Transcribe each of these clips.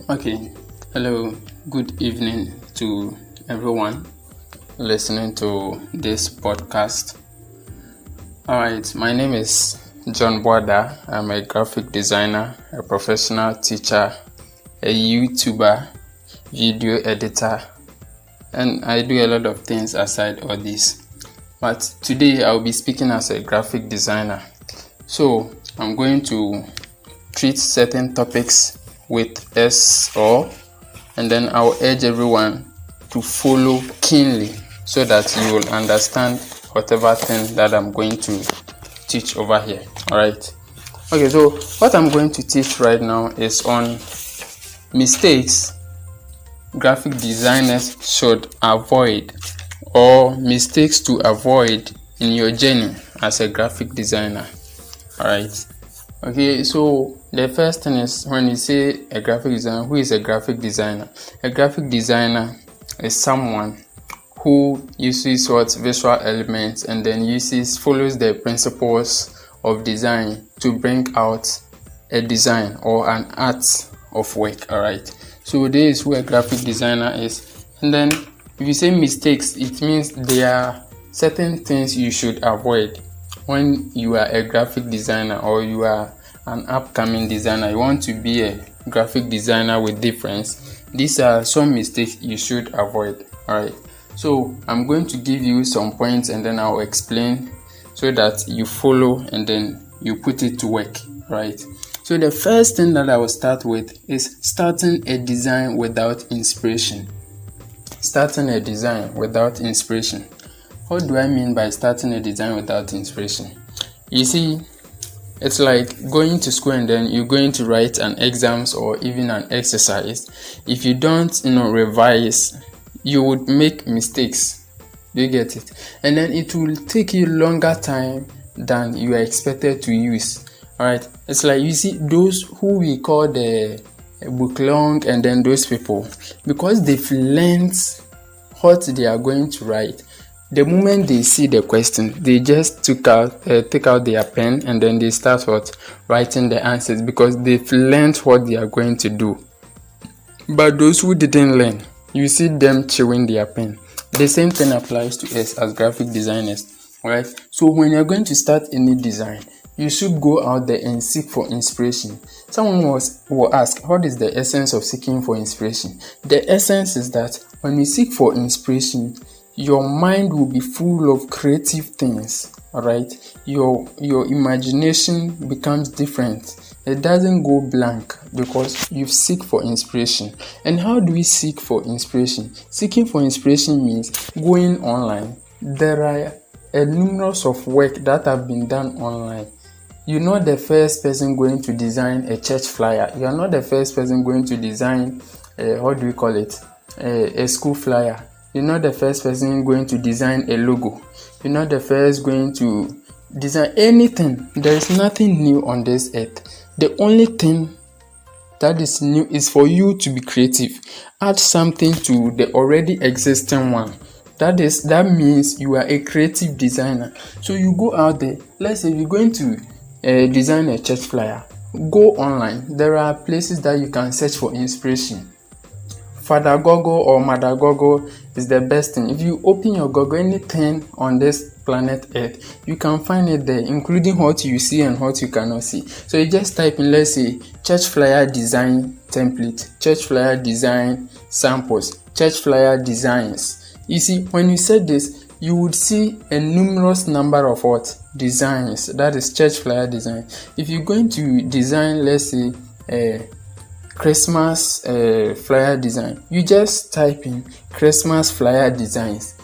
Okay, hello, good evening to everyone listening to this podcast. Alright, my name is Boadah. I'm a graphic designer, a professional teacher, a YouTuber, video editor, and I do a lot of things aside all this. But today I'll be speaking as a graphic designer. So I'm going to treat certain topics with S/O, and then I'll urge everyone to follow keenly so that you will understand whatever thing that I'm going to teach over here. Alright. Okay, so what I'm going to teach right now is on mistakes graphic designers should avoid, or mistakes to avoid in your journey as a graphic designer. Alright. Okay, so the first thing is, when you say a graphic designer, who is a graphic designer? A graphic designer is someone who uses visual elements and then follows the principles of design to bring out a design or an art of work. Alright, so this is who a graphic designer is. And then if you say mistakes, it means there are certain things you should avoid when you are a graphic designer, or you are an upcoming designer, you want to be a graphic designer with difference. These are some mistakes you should avoid. Alright, so I'm going to give you some points and then I'll explain so that you follow and then you put it to work. Right, so the first thing that I will start with is starting a design without inspiration. Starting a design without inspiration. What do I mean by starting a design without inspiration? You see, it's like going to school and then you're going to write an exams or even an exercise. If you don't, revise, you would make mistakes. Do you get it? And then it will take you longer time than you are expected to use. Alright, it's like, you see, those who we call the book long, and then those people, because they've learned what they are going to write. The moment they see the question, they just take out their pen and then they start writing the answers, because they've learned what they are going to do. But those who didn't learn, you see them chewing their pen. The same thing applies to us as graphic designers. Alright, so when you're going to start any design, you should go out there and seek for inspiration. Someone will ask, what is the essence of seeking for inspiration? The essence is that when you seek for inspiration, your mind will be full of creative things. Alright, your imagination becomes different. It doesn't go blank because you seek for inspiration. And how do we seek for inspiration? Seeking for inspiration means going online. There are a numerous of work that have been done online. You're not the first person going to design a church flyer. You are not the first person going to design a school flyer. You're not the first person going to design a logo. You're not the first going to design anything. There is nothing new on this earth. The only thing that is new is for you to be creative. Add something to the already existing one. That means you are a creative designer. So you go out there. Let's say you're going to design a church flyer. Go online. There are places that you can search for inspiration. Father Gogo or Mother Gogo is the best thing. If you open your Google, anything on this planet Earth, you can find it there, including what you see and what you cannot see. So you just type in, let's say, church flyer design template, church flyer design samples, church flyer designs. You see, when you set this, you would see a numerous number of designs. That is church flyer design. If you're going to design, let's say, Christmas flyer design, you just type in Christmas flyer designs.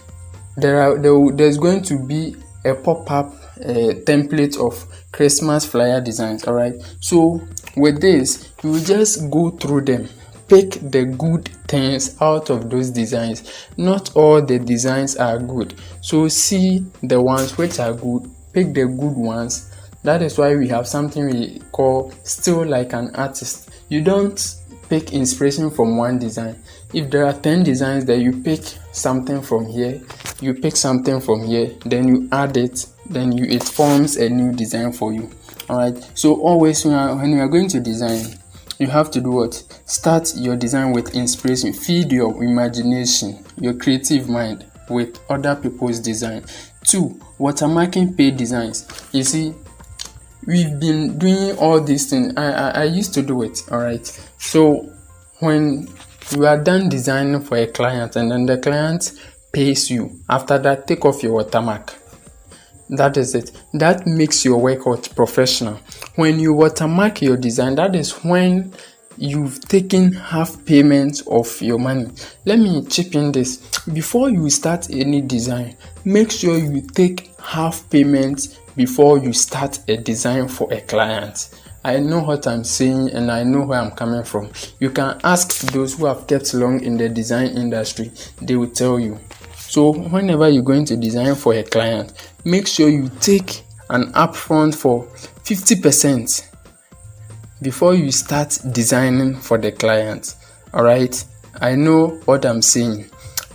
There's going to be a pop-up template of Christmas flyer designs. Alright, so with this, you will just go through them, pick the good things out of those designs. Not all the designs are good, so see the ones which are good, pick the good ones. That is why we have something we call still like an artist. You don't pick inspiration from one design. If there are 10 designs there, you pick something from here, you pick something from here, then you add it, then it forms a new design for you. Alright, so always when you are going to design, you have to do what? Start your design with inspiration. Feed your imagination, your creative mind with other people's design. 2, watermarking paid designs. You see, we've been doing all these things. I used to do it, all right? So when you are done designing for a client and then the client pays you, after that, take off your watermark. That is it. That makes your work out professional. When you watermark your design, that is when you've taken half payment of your money. Let me chip in this. Before you start any design, make sure you take half payment before you start a design for a client. I know what I'm saying and I know where I'm coming from. You can ask those who have kept long in the design industry. They will tell you. So whenever you're going to design for a client, make sure you take an upfront for 50% before you start designing for the client. All right, I know what I'm saying.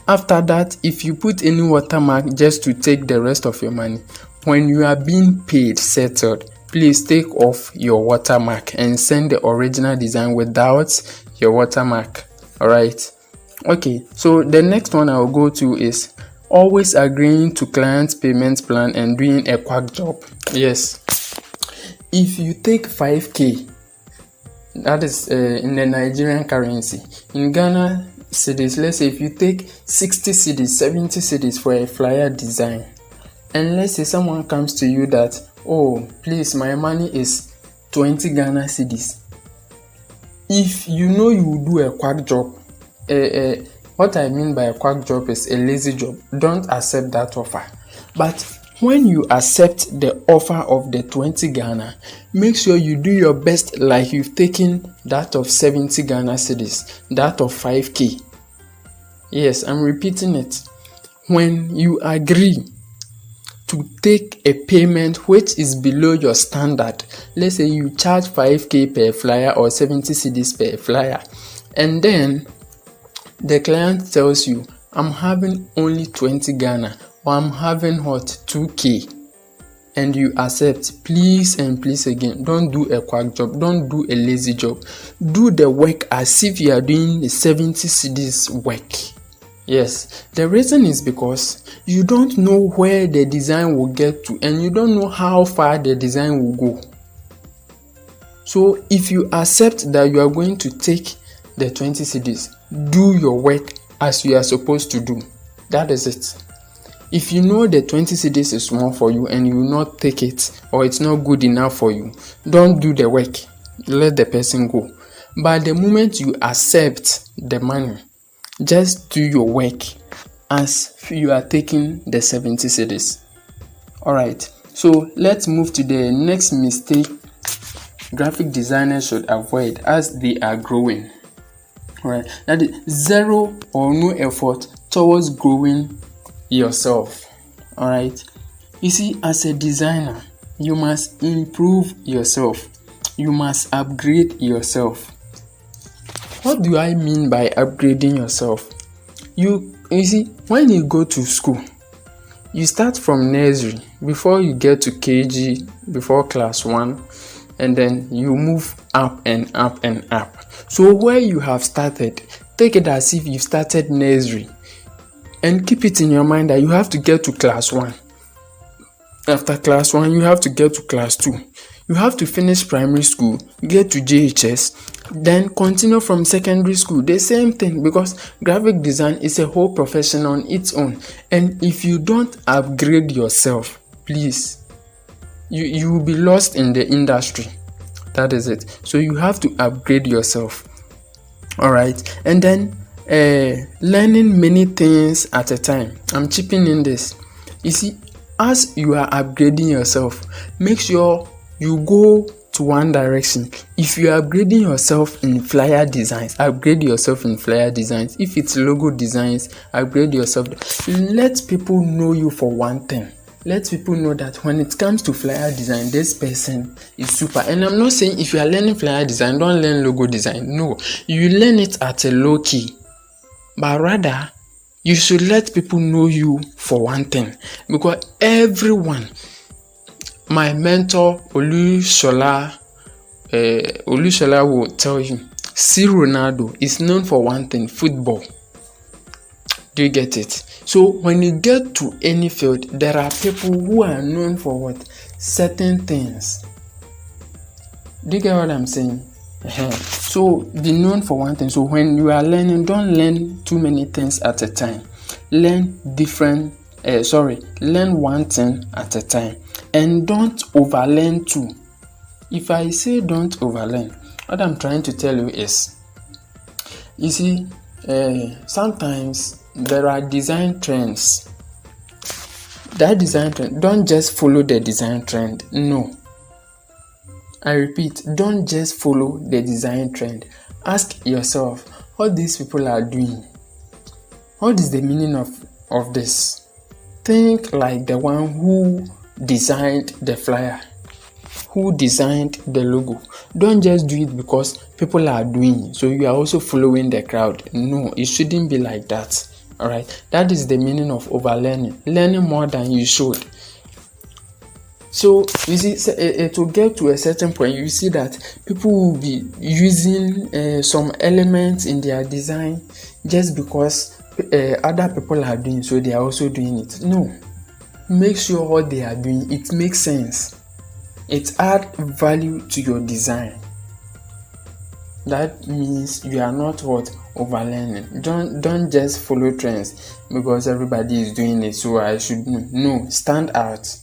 After that, if you put any watermark just to take the rest of your money, when you are being paid, settled, please take off your watermark and send the original design without your watermark. All right. Okay, so the next one I'll go to is always agreeing to client's payment plan and doing a quack job. Yes, if you take 5k, that is in the Nigerian currency. In Ghana cedis, let's say if you take 60 cedis, 70 cedis for a flyer design, and let's say someone comes to you that, oh, please, my money is 20 Ghana cedis. If you know you will do a quack job, what I mean by a quack job is a lazy job, don't accept that offer. But when you accept the offer of the 20 Ghana, make sure you do your best like you've taken that of 70 Ghana cedis, that of 5k. Yes, I'm repeating it. When you agree to take a payment which is below your standard, let's say you charge 5k per flyer or 70 cedis per flyer, and then the client tells you, I'm having only 20 Ghana or I'm having 2k, and you accept, please and please again, don't do a quack job, don't do a lazy job. Do the work as if you are doing the 70 cedis work. Yes, the reason is because you don't know where the design will get to and you don't know how far the design will go. So if you accept that you are going to take the 20 cedis, do your work as you are supposed to do. That is it. If you know the 20 cedis is small for you and you will not take it, or it's not good enough for you, don't do the work. Let the person go. But the moment you accept the money, just do your work as you are taking the 70 cedis. Alright, so let's move to the next mistake graphic designers should avoid as they are growing. Alright, that is zero or no effort towards growing yourself. Alright, you see, as a designer, you must improve yourself. You must upgrade yourself. What do I mean by upgrading yourself? You see, when you go to school, you start from nursery before you get to KG, before class 1, and then you move up and up and up. So where you have started, take it as if you started nursery and keep it in your mind that you have to get to class 1. After class 1, you have to get to class 2. You have to finish primary school, get to JHS, then continue from secondary school. The same thing, because graphic design is a whole profession on its own. And if you don't upgrade yourself, please, you will be lost in the industry. That is it. So you have to upgrade yourself. All right. And then learning many things at a time. I'm chipping in this. You see, as you are upgrading yourself, make sure you go to one direction. If you are upgrading yourself in flyer designs, upgrade yourself in flyer designs. If it's logo designs, upgrade yourself. Let people know you for one thing. Let people know that when it comes to flyer design, this person is super. And I'm not saying if you are learning flyer design, don't learn logo design. No, you learn it at a low key. But rather, you should let people know you for one thing. Because everyone, my mentor Olu Shola Olushola will tell you, see Ronaldo is known for one thing, football. Do you get it? So when you get to any field, there are people who are known for what? Certain things. Do you get what I'm saying? So be known for one thing. So when you are learning, don't learn too many things at a time. Learn learn one thing at a time, and don't overlearn too. If I say don't overlearn, what I'm trying to tell you is, you see, sometimes there are design trends. That design trend, don't just follow the design trend. No. I repeat, don't just follow the design trend. Ask yourself what these people are doing. What is the meaning of this? Think like the one who designed the flyer, who designed the logo. Don't just do it because people are doing it, so you are also following the crowd. No, it shouldn't be like that. All right, that is the meaning of overlearning, learning more than you should. So you see, it will get to a certain point. You see that people will be using some elements in their design just because other people are doing, so they are also doing it. No, make sure what they are doing, it makes sense. It adds value to your design. That means you are not overlearning. Don't just follow trends because everybody is doing it, so I should know. No, stand out.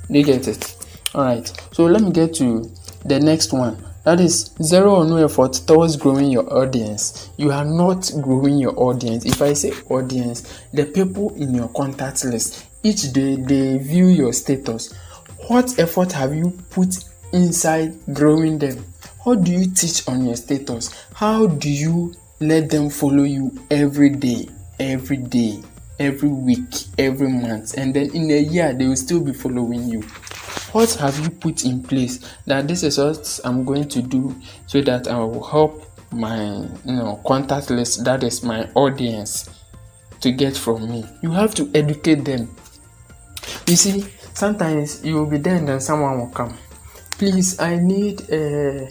Do you get it? Alright, so let me get to the next one. That is zero or no effort towards growing your audience. You are not growing your audience. If I say audience, the people in your contact list, each day they view your status. What effort have you put inside growing them? What do you teach on your status? How do you let them follow you every day, every week, every month, and then in a year they will still be following you? What have you put in place that this is what I'm going to do so that I will help my contact list, that is my audience, to get from me? You have to educate them. You see, sometimes you will be there and then someone will come. Please, I need a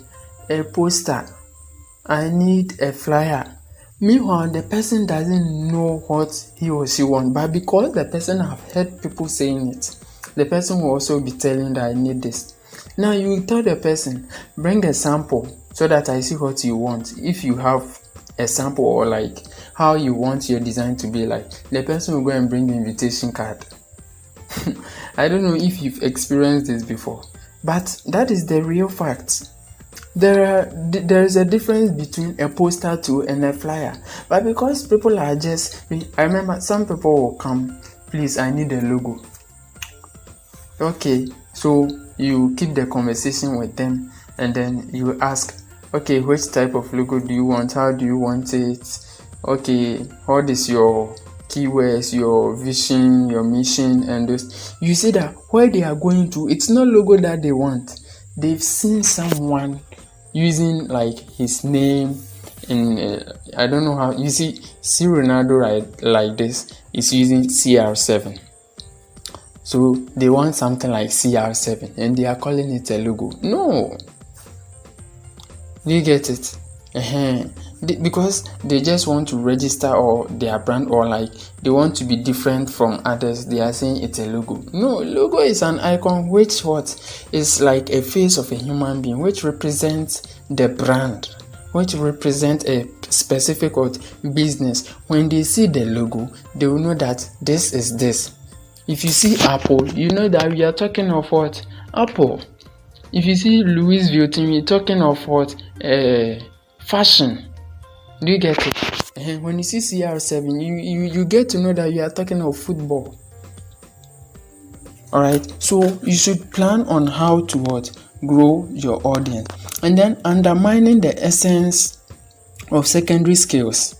poster. I need a flyer. Meanwhile, the person doesn't know what he or she wants, but because the person have heard people saying it, the person will also be telling that I need this. Now you tell the person, bring a sample so that I see what you want. If you have a sample or like how you want your design to be like, the person will go and bring the invitation card. I don't know if you've experienced this before, but that is the real fact. There is a difference between a poster too and a flyer, but because people are I remember some people will come, please, I need a logo. Okay, so you keep the conversation with them and then you ask, okay, which type of logo do you want? How do you want it? Okay, what is your keywords, your vision, your mission, and those? You see that where they are going to, it's not logo that they want. They've seen someone using like his name in I don't know how. You see Ronaldo, right? Like this is using CR7, so they want something like CR7 and they are calling it a logo. No, do you get it? Because they just want to register or their brand, or like they want to be different from others. They are saying it's a logo. No, logo is an icon which is like a face of a human being, which represents the brand, which represents a specific business. When they see the logo, they will know that this is this. If you see Apple, you know that we are talking of what? Apple. If you see Louis Vuitton, we're talking of what? Fashion. Do you get it? And when you see CR7, you get to know that you are talking of football. Alright, so you should plan on how to grow your audience, and then undermining the essence of secondary skills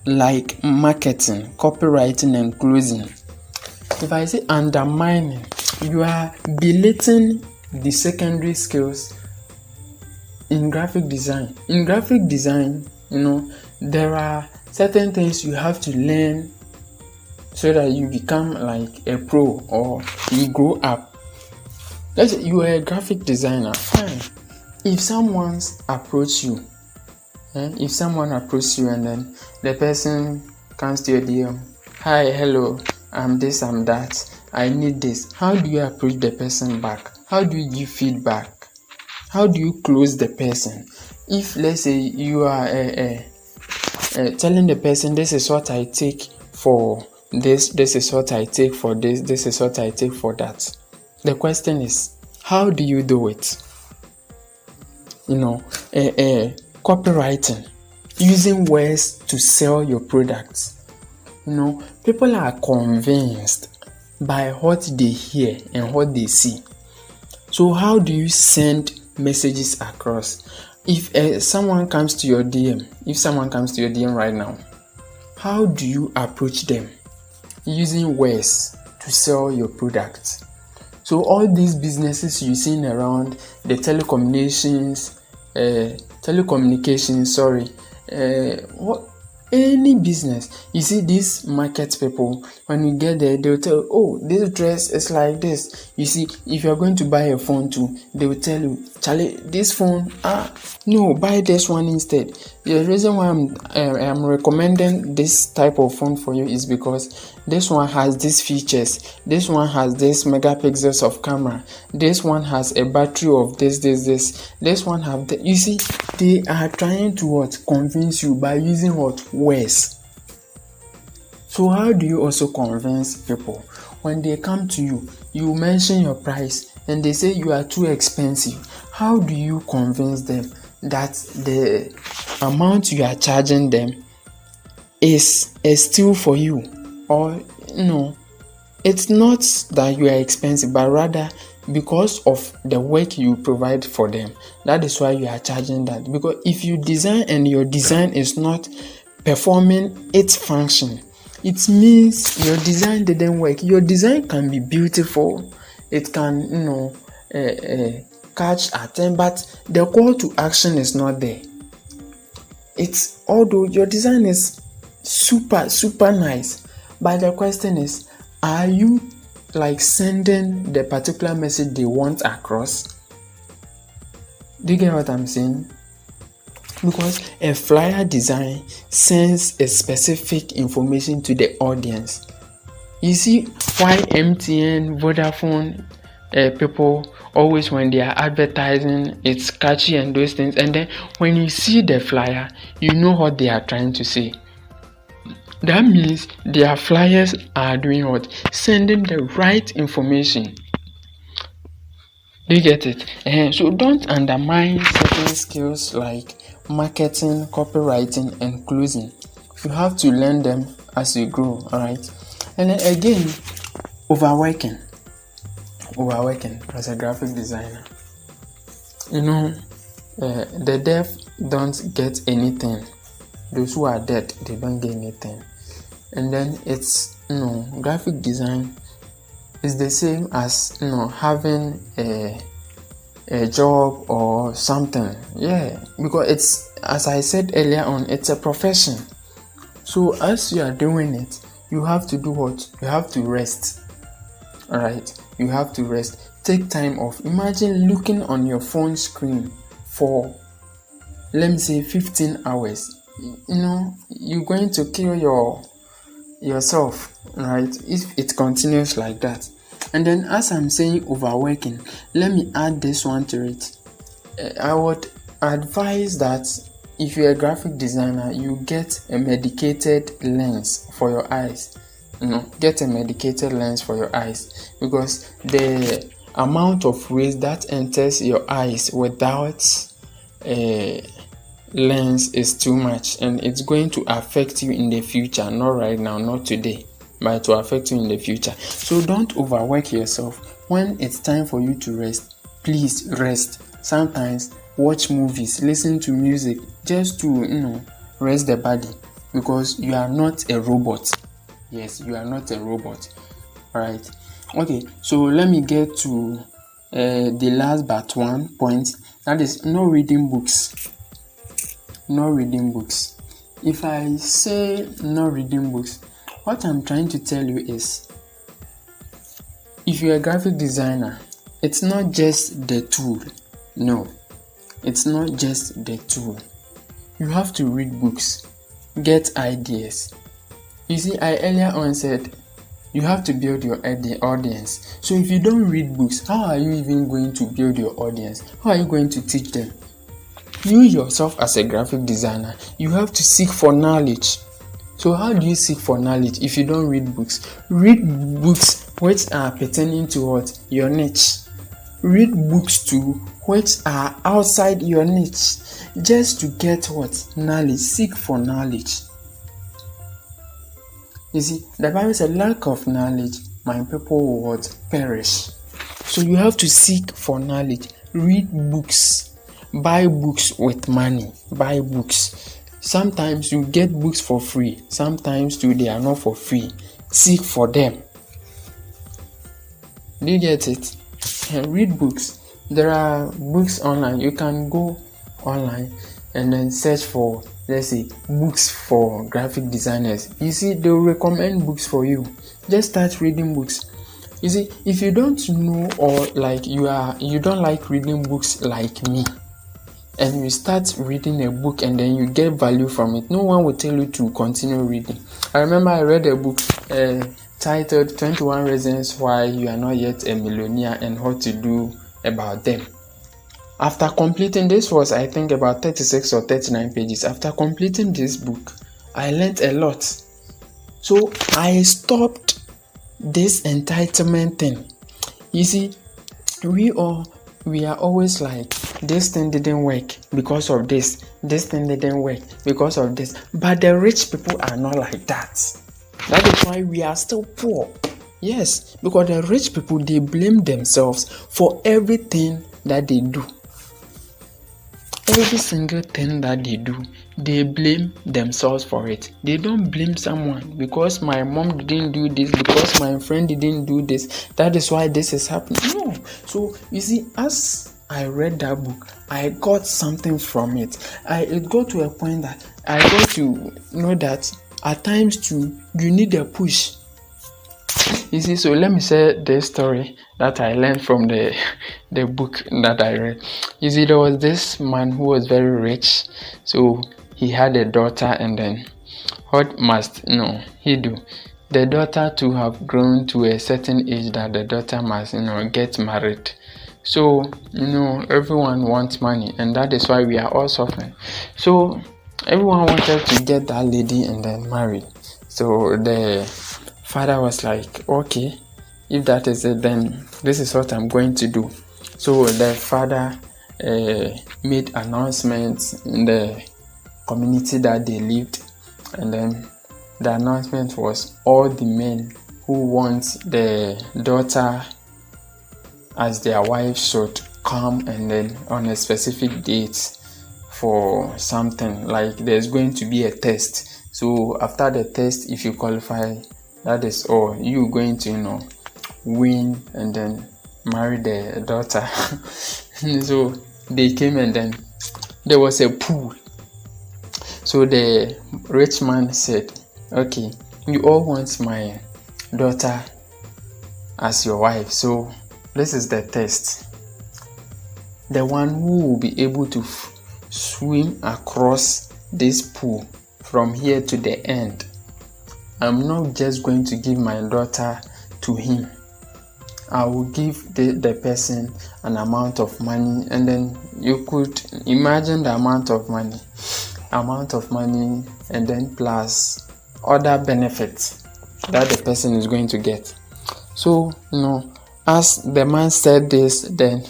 like marketing, copywriting, and closing. If I say undermining, you are belittling the secondary skills in graphic design. In graphic design, there are certain things you have to learn so that you become like a pro or you grow up. Let's say you are a graphic designer, fine. if someone approach you, if someone approaches you and then the person comes to your DM, hi, hello, I'm this, I'm that, I need this. How do you approach the person back? How do you give feedback? How do you close the person? If let's say you are telling the person, this is what I take for this is what I take for this is what I take for that. The question is, how do you do it? Copywriting, using words to sell your products. People are convinced by what they hear and what they see. So how do you send messages across? If someone comes to your DM right now, how do you approach them? Using words to sell your product. So all these businesses you've seen around, the any business, you see these market people, when you get there, they'll tell you, oh, this dress is like this. You see, if you're going to buy a phone too, they will tell you, Charlie, this phone, no, buy this one instead. The reason why I'm recommending this type of phone for you is because this one has these features, this one has this megapixels of camera, this one has a battery of this one have that. You see, they are trying to convince you by using words. So how do you also convince people? When they come to you, you mention your price and they say you are too expensive. How do you convince them that the amount you are charging them is a steal for you? Or it's not that you are expensive, but rather because of the work you provide for them. That is why you are charging that. Because if you design and your design is not performing its function, it means your design didn't work. Your design can be beautiful, it can catch attention, but the call to action is not there. Although your design is super nice, but the question is, are you sending the particular message they want across? Do you get what I'm saying? Because a flyer design sends a specific information to the audience. You see why MTN, Vodafone people always, when they are advertising, it's catchy and those things, and then when you see the flyer, you know what they are trying to say. That means their flyers are doing what? Sending the right information. Do you get it? So don't undermine certain skills like marketing, copywriting, and closing. You have to learn them as you grow, alright? And then again, overworking as a graphic designer. The deaf don't get anything. Those who are dead, they don't get anything. And then it's graphic design is the same as having a job or something. Because it's, as I said earlier on, it's a profession. So as you are doing it, you have to do what? You have to rest. Alright, you have to rest. Take time off. Imagine looking on your phone screen for, let me say, 15 hours. You're going to kill yourself, right, if it continues like that. And then, as I'm saying overworking, let me add this one to it. I would advise that if you're a graphic designer, you get a medicated lens for your eyes. Get a medicated lens for your eyes, because the amount of rays that enters your eyes without a lens is too much, and it's going to affect you in the future. Not right now, not today, but it will affect you in the future. So don't overwork yourself. When it's time for you to rest, please rest. Sometimes watch movies, listen to music, just to rest the body, because you are not a robot. Yes, you are not a robot. Alright. Okay, so let me get to the last but one point, that is no reading books. No reading books. If I say no reading books, what I'm trying to tell you is, if you're a graphic designer, it's not just the tool. No, it's not just the tool. You have to read books, get ideas. You see, I earlier on said you have to build your audience. So if you don't read books, how are you even going to build your audience? How are you going to teach them? You yourself as a graphic designer, you have to seek for knowledge. So how do you seek for knowledge if you don't read books? Read books which are pertaining to what? Your niche. Read books too which are outside your niche. Just to get what? Knowledge. Seek for knowledge. You see, the Bible said, lack of knowledge, my people will what? Perish. So you have to seek for knowledge. Read books. Buy books with money. Buy books. Sometimes you get books for free. Sometimes too, they are not for free. Seek for them. Do you get it? Read books. There are books online. You can go online and then search for, let's say, books for graphic designers. You see, they will recommend books for you. Just start reading books. You see, if you don't know, or like you don't like reading books like me, and you start reading a book and then you get value from it, no one will tell you to continue reading. I remember I read a book titled 21 Reasons Why You Are Not Yet a Millionaire and What to Do About Them. After completing, this was I think about 36 or 39 pages. After completing this book, I learned a lot. So I stopped this entitlement thing. You see, we are always like, this thing didn't work because of this thing didn't work because of this. But the rich people are not like that. That is why we are still poor. Yes, because the rich people, they blame themselves for everything that they do. Every single thing that they do, they blame themselves for it. They don't blame someone because my mom didn't do this, because my friend didn't do this, that is why this is happening. No. So you see, as I read that book, I got something from it. It got to a point that I got to know that at times too, you need a push. You see, so let me say this story that I learned from the book that I read. You see, there was this man who was very rich. So he had a daughter, and then what must he do? The daughter to have grown to a certain age that the daughter must get married. So everyone wants money, and that is why we are all suffering. So everyone wanted to get that lady and then marry. So the father was like, okay, if that is it, then this is what I'm going to do. So the father made announcements in the community that they lived, and then the announcement was, all the men who want the daughter as their wife should come, and then on a specific date for something, like there's going to be a test. So after the test, if you qualify, that is all, you going to win and then marry the daughter. So they came, and then there was a pool. So the rich man said, okay, you all want my daughter as your wife, so this is the test. The one who will be able to swim across this pool from here to the end, I'm not just going to give my daughter to him. I will give the person an amount of money, and then you could imagine the amount of money, and then plus other benefits that the person is going to get. So, as the man said this, then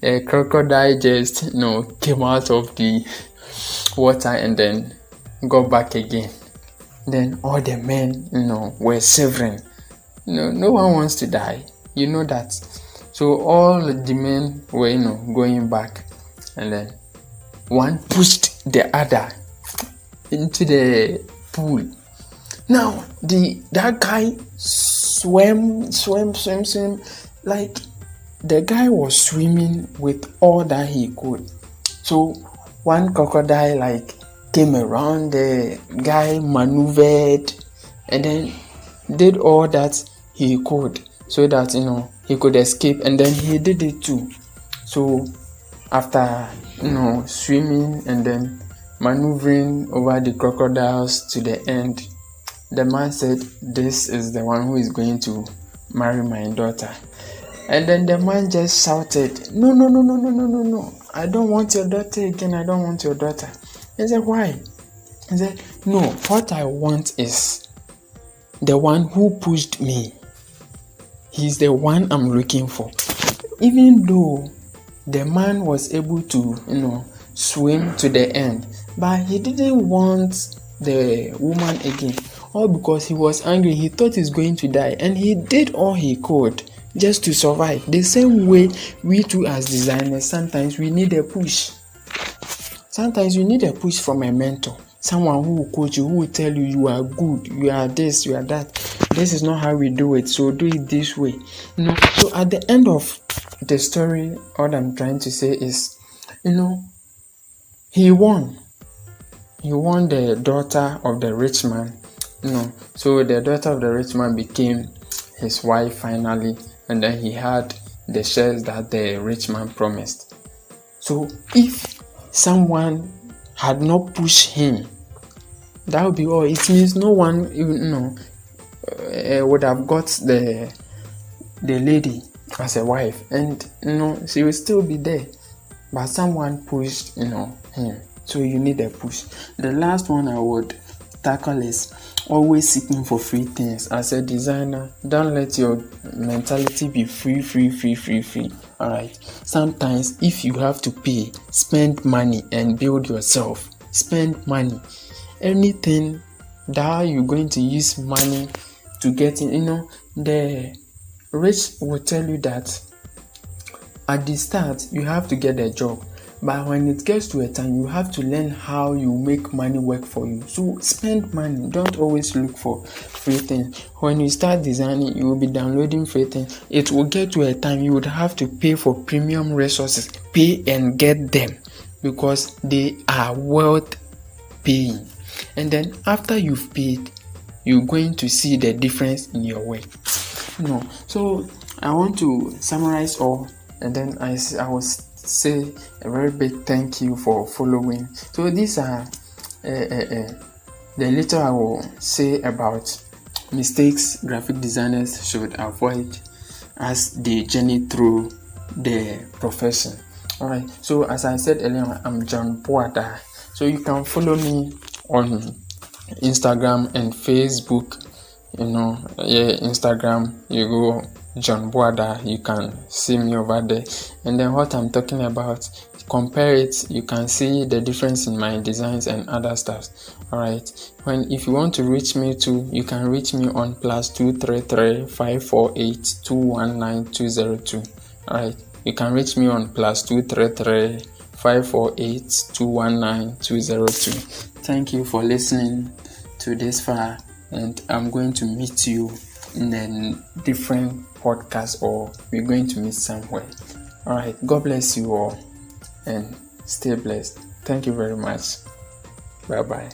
a crocodile just, came out of the water and then got back again. Then all the men, were shivering. No one wants to die. You know that. So all the men were, going back, and then one pushed the other into the pool. Now that guy swam, like the guy was swimming with all that he could. So one crocodile came around, the guy maneuvered and then did all that he could so that he could escape, and then he did it too. So after swimming and then maneuvering over the crocodiles to the end, the man said, "This is the one who is going to marry my daughter." And then the man just shouted, "No, no, no, no, no, no, no, no. I don't want your daughter again. I don't want your daughter." He said, "Why?" He said, "No, what I want is the one who pushed me. He's the one I'm looking for." Even though the man was able to, swim to the end, but he didn't want the woman again. All because he was angry. He thought he's going to die, and he did all he could just to survive. The same way we too as designers, sometimes we need a push. Sometimes you need a push from a mentor. Someone who will coach you, who will tell you, you are good, you are this, you are that. This is not how we do it, so do it this way. So at the end of the story, what I'm trying to say is, he won. He won the daughter of the rich man. So the daughter of the rich man became his wife finally, and then he had the shares that the rich man promised. So if someone had not pushed him, that would be all. It means no one would have got the lady as a wife, and she will still be there, but someone pushed him. So you need a push. The last one I would tackle is always seeking for free things. As a designer, don't let your mentality be free. All right. Sometimes if you have to pay, spend money and build yourself. Spend money. Anything that you're going to use money to get in. The rich will tell you that at the start you have to get a job. But when it gets to a time, you have to learn how you make money work for you. So spend money. Don't always look for free things. When you start designing, you will be downloading free things. It will get to a time you would have to pay for premium resources. Pay and get them because they are worth paying. And then after you've paid, you're going to see the difference in your work. So I want to summarize all, and then I will say a very big thank you for following. So these are the little I will say about mistakes graphic designers should avoid as they journey through the profession. All right. So as I said earlier, I'm John Boadah. So you can follow me on Instagram and Facebook. Instagram, you go John Boadah, you can see me over there. And then what I'm talking about, compare it, you can see the difference in my designs and other stuff. All right. If you want to reach me too, you can reach me on +233 548 219 202. All right. You can reach me on +233 548 219 202. Thank you for listening to this far, and I'm going to meet you in a different podcast, or we're going to meet somewhere. All right. God bless you all and stay blessed. Thank you very much. Bye bye.